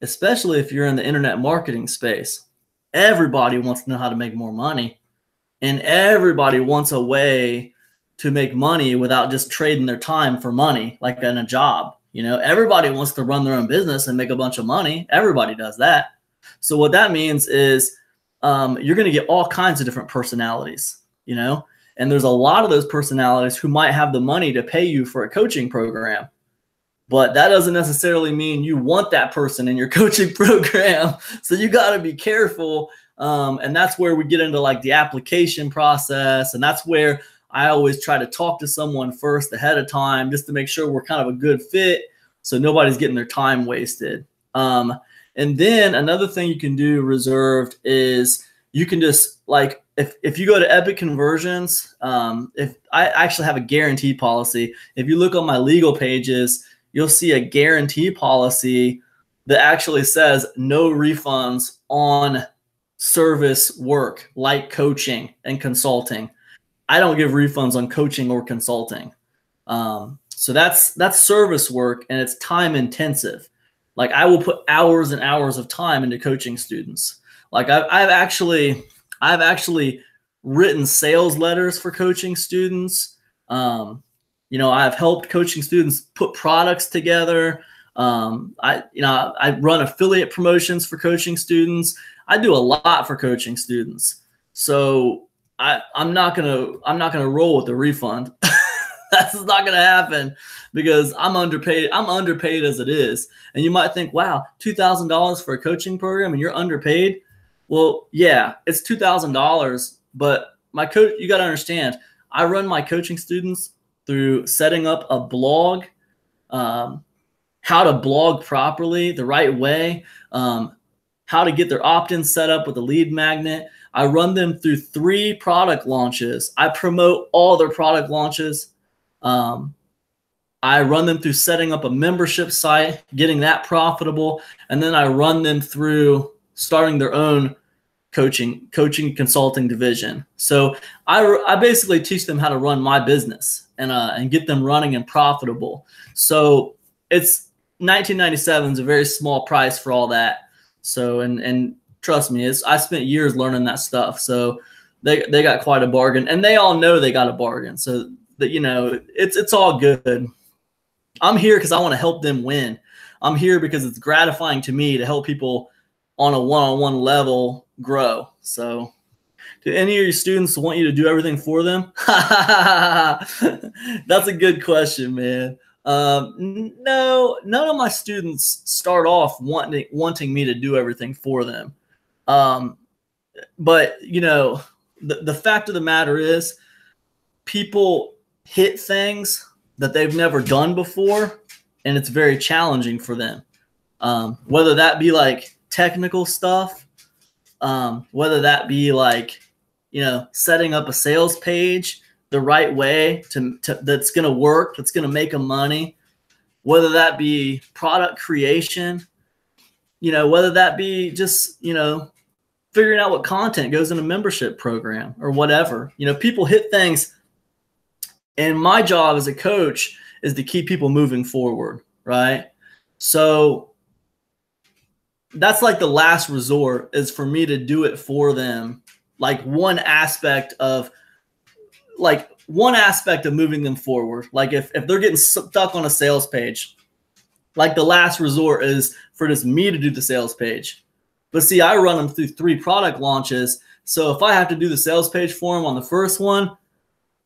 especially if you're in the internet marketing space, everybody wants to know how to make more money, and everybody wants a way to make money without just trading their time for money, like in a job. Everybody wants to run their own business and make a bunch of money. Everybody does that. So what that means is you're going to get all kinds of different personalities, and there's a lot of those personalities who might have the money to pay you for a coaching program, but that doesn't necessarily mean you want that person in your coaching program. So you got to be careful. And that's where we get into like the application process. And that's where I always try to talk to someone first ahead of time, just to make sure we're kind of a good fit, so nobody's getting their time wasted. And then another thing you can do reserved is you can just like, if you go to Epic Conversions, if I actually have a guarantee policy, if you look on my legal pages, you'll see a guarantee policy that actually says no refunds on service work like coaching and consulting. I don't give refunds on coaching or consulting. So that's service work, and it's time intensive. Like I will put hours and hours of time into coaching students. Like I've actually written sales letters for coaching students. I've helped coaching students put products together. I run affiliate promotions for coaching students. I do a lot for coaching students. So I'm not gonna roll with the refund. That's not gonna happen because I'm underpaid. I'm underpaid as it is. And you might think, wow, $2,000 for a coaching program and you're underpaid. Well, yeah, it's $2,000, but you got to understand, I run my coaching students through setting up a blog, how to blog properly, the right way, how to get their opt-in set up with a lead magnet. I run them through 3 product launches. I promote all their product launches. I run them through setting up a membership site, getting that profitable, and then I run them through starting their own coaching consulting division. So I basically teach them how to run my business and get them running and profitable. So it's $19.97 is a very small price for all that. So and trust me, I spent years learning that stuff. So they got quite a bargain, and they all know they got a bargain. So that it's all good. I'm here because I want to help them win. I'm here because it's gratifying to me to help people on a one-on-one level grow. So do any of your students want you to do everything for them? That's a good question, man. No, none of my students start off wanting me to do everything for them. But the fact of the matter is people hit things that they've never done before, and it's very challenging for them. Whether that be like technical stuff, whether that be like, setting up a sales page the right way that's going to work, that's going to make them money, whether that be product creation, whether that be just, figuring out what content goes in a membership program or whatever. People hit things, and my job as a coach is to keep people moving forward, right? So that's like the last resort, is for me to do it for them. Like one aspect of moving them forward. Like if they're getting stuck on a sales page, like the last resort is for just me to do the sales page. But see, I run them through 3 product launches. So if I have to do the sales page for them on the first one,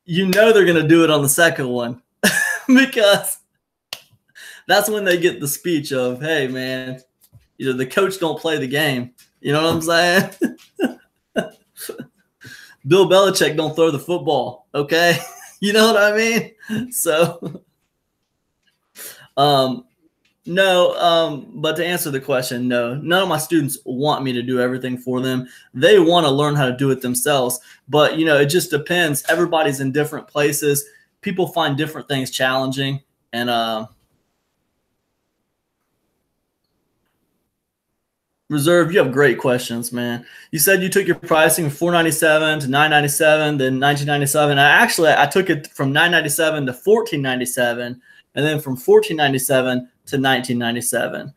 they're going to do it on the second one because that's when they get the speech of, hey, man, the coach don't play the game. You know what I'm saying? Bill Belichick don't throw the football, okay? You know what I mean? So, no, but to answer the question, no, none of my students want me to do everything for them. They want to learn how to do it themselves. But, it just depends. Everybody's in different places. People find different things challenging. And Reserve, you have great questions, man. You said you took your pricing from $497 to $997, then $1997. I took it from $997 to $1497, and then from $1497 to $1997.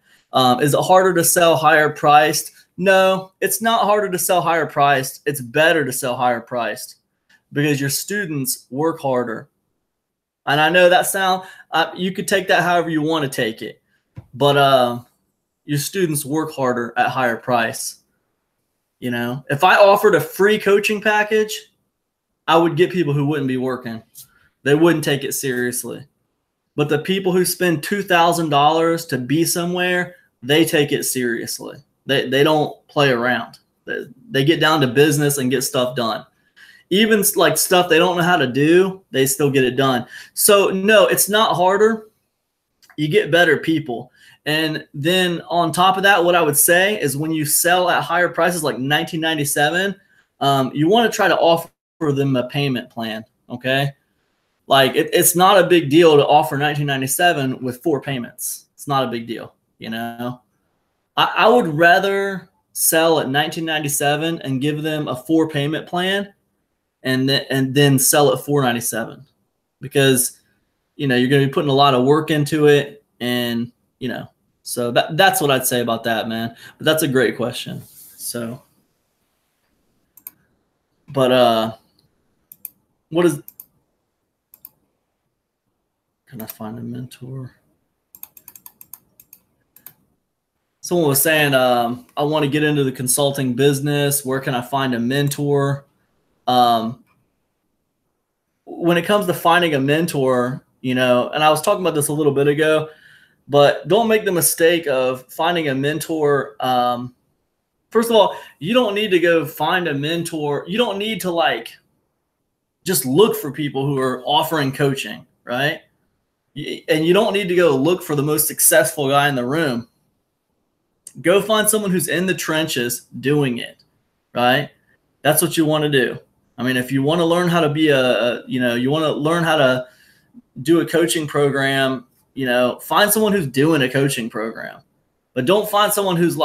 Is it harder to sell higher priced? No, it's not harder to sell higher priced. It's better to sell higher priced because your students work harder. And I know that you could take that however you want to take it, but your students work harder at higher price. If I offered a free coaching package, I would get people who wouldn't be working. They wouldn't take it seriously. But the people who spend $2,000 to be somewhere, they take it seriously. They don't play around. They get down to business and get stuff done. Even like stuff they don't know how to do, they still get it done. So no, it's not harder. You get better people. And then on top of that, what I would say is when you sell at higher prices like $1997, you want to try to offer them a payment plan, okay? Like it's not a big deal to offer $1997 with 4 payments. It's not a big deal, I would rather sell at $1997 and give them a 4 payment plan and then sell it $497, because you're going to be putting a lot of work into it, and so that's what I'd say about that, man. But that's a great question. So, but can I find a mentor? Someone was saying, I want to get into the consulting business. Where can I find a mentor? When it comes to finding a mentor, and I was talking about this a little bit ago, but don't make the mistake of finding a mentor. First of all, you don't need to go find a mentor. You don't need to just look for people who are offering coaching, right? And you don't need to go look for the most successful guy in the room. Go find someone who's in the trenches doing it, right? That's what you want to do. I mean, if you want to learn how to be you want to learn how to do a coaching program, find someone who's doing a coaching program. But don't find someone who's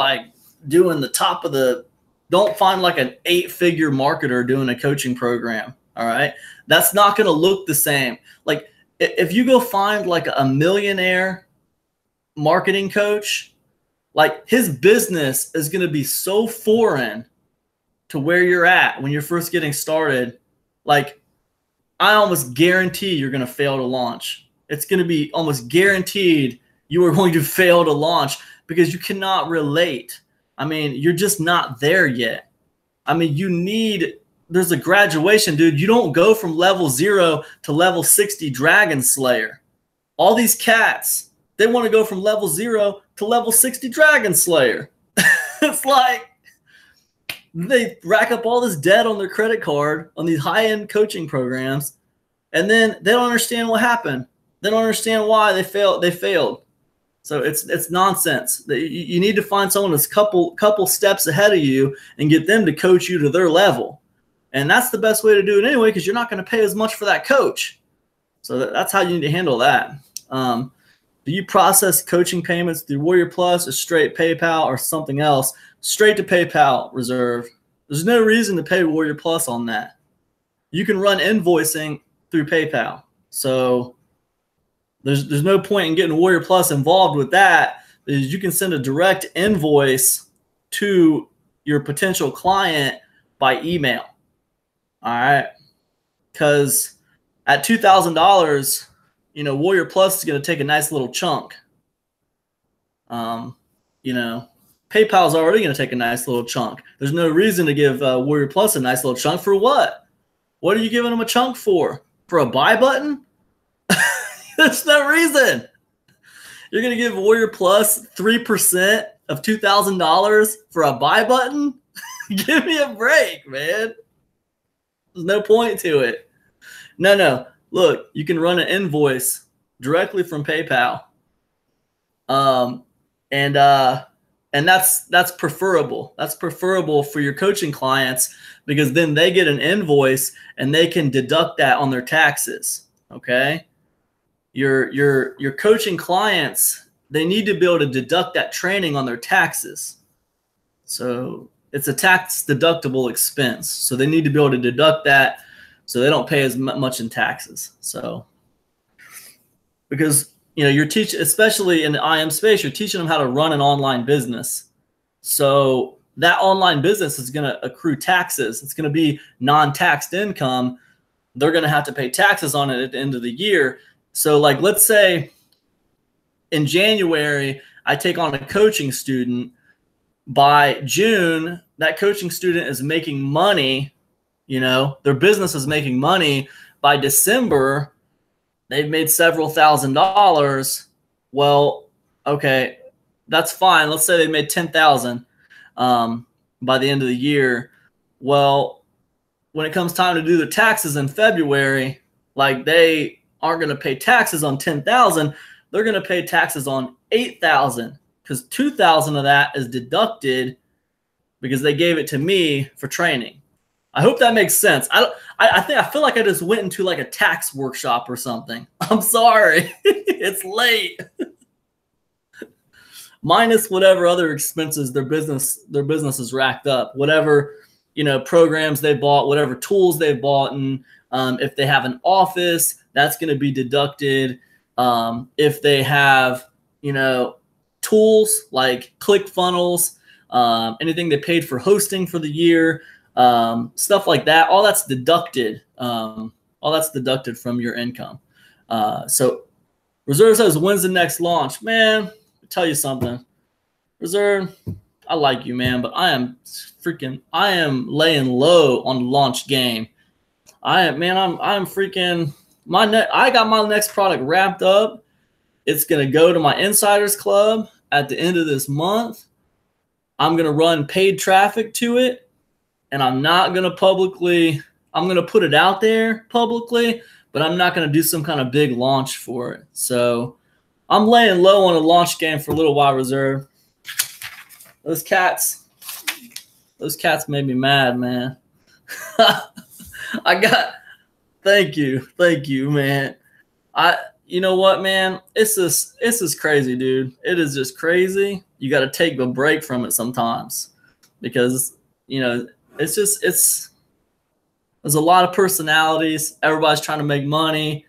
doing the top of don't find an 8-figure marketer doing a coaching program, all right? That's not going to look the same. If you go find a millionaire marketing coach, his business is going to be so foreign to where you're at when you're first getting started. I almost guarantee you're going to fail to launch. It's going to be almost guaranteed you are going to fail to launch, because you cannot relate. I mean, you're just not there yet. I mean, there's a graduation, dude. You don't go from level 0 to level 60 Dragon Slayer. All these cats, they want to go from level 0 to level 60 Dragon Slayer. It's they rack up all this debt on their credit card on these high-end coaching programs, and then they don't understand what happened. They don't understand why they failed. So it's nonsense. You need to find someone that's couple steps ahead of you and get them to coach you to their level. And that's the best way to do it anyway, because you're not going to pay as much for that coach. So that's how you need to handle that. Do you process coaching payments through Warrior Plus or straight PayPal or something else? Straight to PayPal, Reserve. There's no reason to pay Warrior Plus on that. You can run invoicing through PayPal. So there's no point in getting Warrior Plus involved with that, because you can send a direct invoice to your potential client by email. All right. Because at $2,000, Warrior Plus is going to take a nice little chunk. PayPal is already going to take a nice little chunk. There's no reason to give Warrior Plus a nice little chunk. For what? What are you giving them a chunk for? For a buy button? There's no reason. You're going to give Warrior Plus 3% of $2,000 for a buy button? Give me a break, man. There's no point to it. No. Look, you can run an invoice directly from PayPal. And that's preferable. That's preferable for your coaching clients, because then they get an invoice and they can deduct that on their taxes. Okay? Your coaching clients, they need to be able to deduct that training on their taxes. So it's a tax deductible expense. So they need to be able to deduct that so they don't pay as much in taxes. So because you're teaching, especially in the IM space, you're teaching them how to run an online business. So that online business is going to accrue taxes. It's going to be non-taxed income. They're going to have to pay taxes on it at the end of the year. So let's say in January, I take on a coaching student. By June, that coaching student is making money. Their business is making money. By December, they've made several $1,000s. Well, okay, that's fine. Let's say they made $10,000 by the end of the year. Well, when it comes time to do the taxes in February, they aren't going to pay taxes on $10,000. They're going to pay taxes on $8,000, because $2,000 of that is deducted because they gave it to me for training. I hope that makes sense. I feel like I just went into a tax workshop or something. I'm sorry. It's late. Minus whatever other expenses their business is racked up. Whatever programs they bought, whatever tools they bought, and if they have an office, that's going to be deducted. If they have, tools like ClickFunnels, anything they paid for hosting for the year, stuff like that, all that's deducted. All that's deducted from your income. So Reserve says, when's the next launch? Man, I'll tell you something. Reserve, I like you, man, but I am laying low on the launch game. I'm freaking I got my next product wrapped up. It's gonna go to my Insiders Club at the end of this month. I'm gonna run paid traffic to it, and I'm gonna put it out there publicly, but I'm not gonna do some kind of big launch for it. So I'm laying low on a launch game for a little while, Reserve. Those cats made me mad, man. Thank you, man. You know what, man? It's just crazy, dude. It is just crazy. You got to take a break from it sometimes because, there's a lot of personalities. Everybody's trying to make money.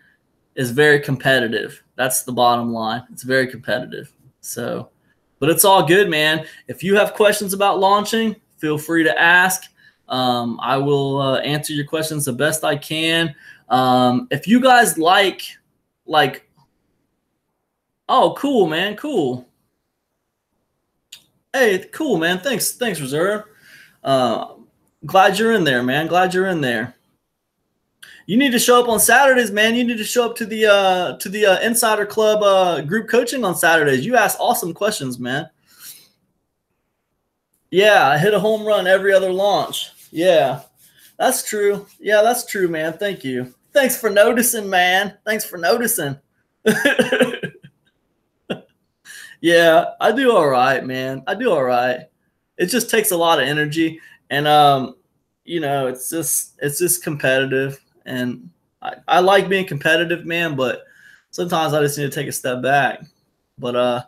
It's very competitive. That's the bottom line. It's very competitive. So, but it's all good, man. If you have questions about launching, feel free to ask. I will answer your questions the best I can. If you guys like, oh, cool, man, cool. Hey, cool, man. Thanks, Reserve. Glad you're in there, man. Glad you're in there. You need to show up on Saturdays, man. You need to show up to the Insider Club group coaching on Saturdays. You ask awesome questions, man. Yeah, I hit a home run every other launch. Yeah, that's true. Yeah, that's true, man. Thank you. Thanks for noticing, man. Thanks for noticing. Yeah, I do all right, man. I do all right. It just takes a lot of energy, and it's just competitive, and I like being competitive, man. But sometimes I just need to take a step back. But I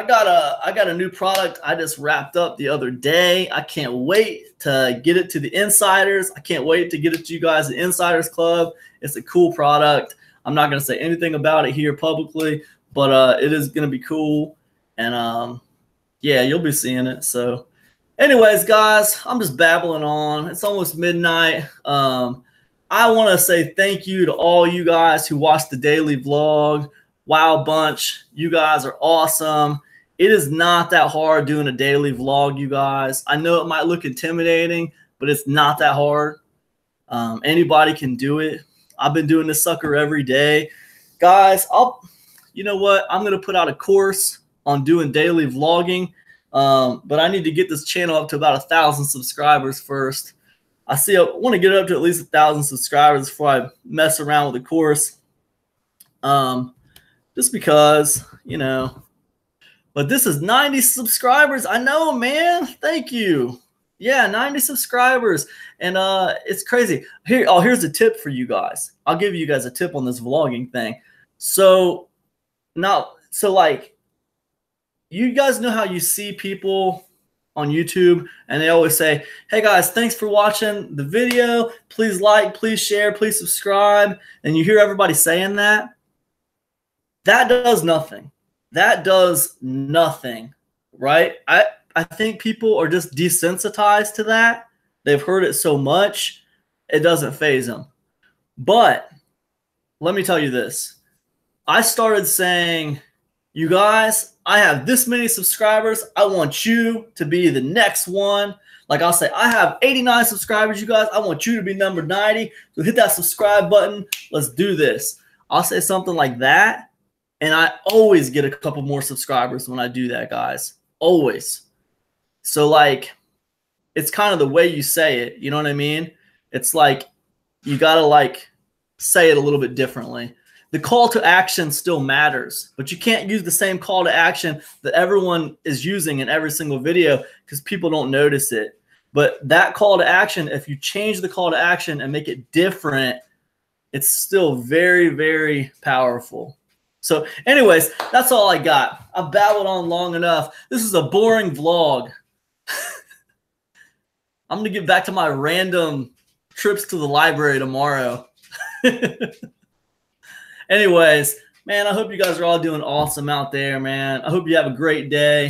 got a new product I just wrapped up the other day. I can't wait to get it to the insiders. I can't wait to get it to you guys, the Insiders Club. It's a cool product. I'm not going to say anything about it here publicly, but it is going to be cool. And yeah, you'll be seeing it. So anyways, guys, I'm just babbling on. It's almost midnight. I want to say thank you to all you guys who watched the daily vlog. Wow bunch. You guys are awesome. It is not that hard doing a daily vlog, you guys. I know it might look intimidating, but it's not that hard. Anybody can do it. I've been doing this sucker every day. Guys, you know what? I'm going to put out a course on doing daily vlogging, but I need to get this channel up to about 1,000 subscribers first. I want to get it up to at least 1,000 subscribers before I mess around with the course. Just because, but this is 90 subscribers. I know, man. Thank you. Yeah, 90 subscribers. And it's crazy. Here's a tip for you guys. I'll give you guys a tip on this vlogging thing. So you guys know how you see people on YouTube and they always say, hey guys, thanks for watching the video. Please like, please share, please subscribe. And you hear everybody saying that. That does nothing. That does nothing, right? I think people are just desensitized to that. They've heard it so much, it doesn't faze them. But let me tell you this. I started saying, you guys, I have this many subscribers. I want you to be the next one. Like I'll say, I have 89 subscribers, you guys. I want you to be number 90. So hit that subscribe button. Let's do this. I'll say something like that. And I always get a couple more subscribers when I do that, guys. Always. So, it's kind of the way you say it. You know what I mean? It's like you got to, say it a little bit differently. The call to action still matters, but you can't use the same call to action that everyone is using in every single video because people don't notice it. But that call to action, if you change the call to action and make it different, it's still very, very powerful. So anyways, that's all I got. I've babbled on long enough. This is a boring vlog. I'm going to get back to my random trips to the library tomorrow. Anyways, man, I hope you guys are all doing awesome out there, man. I hope you have a great day.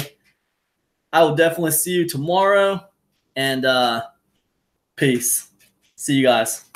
I will definitely see you tomorrow. And peace. See you guys.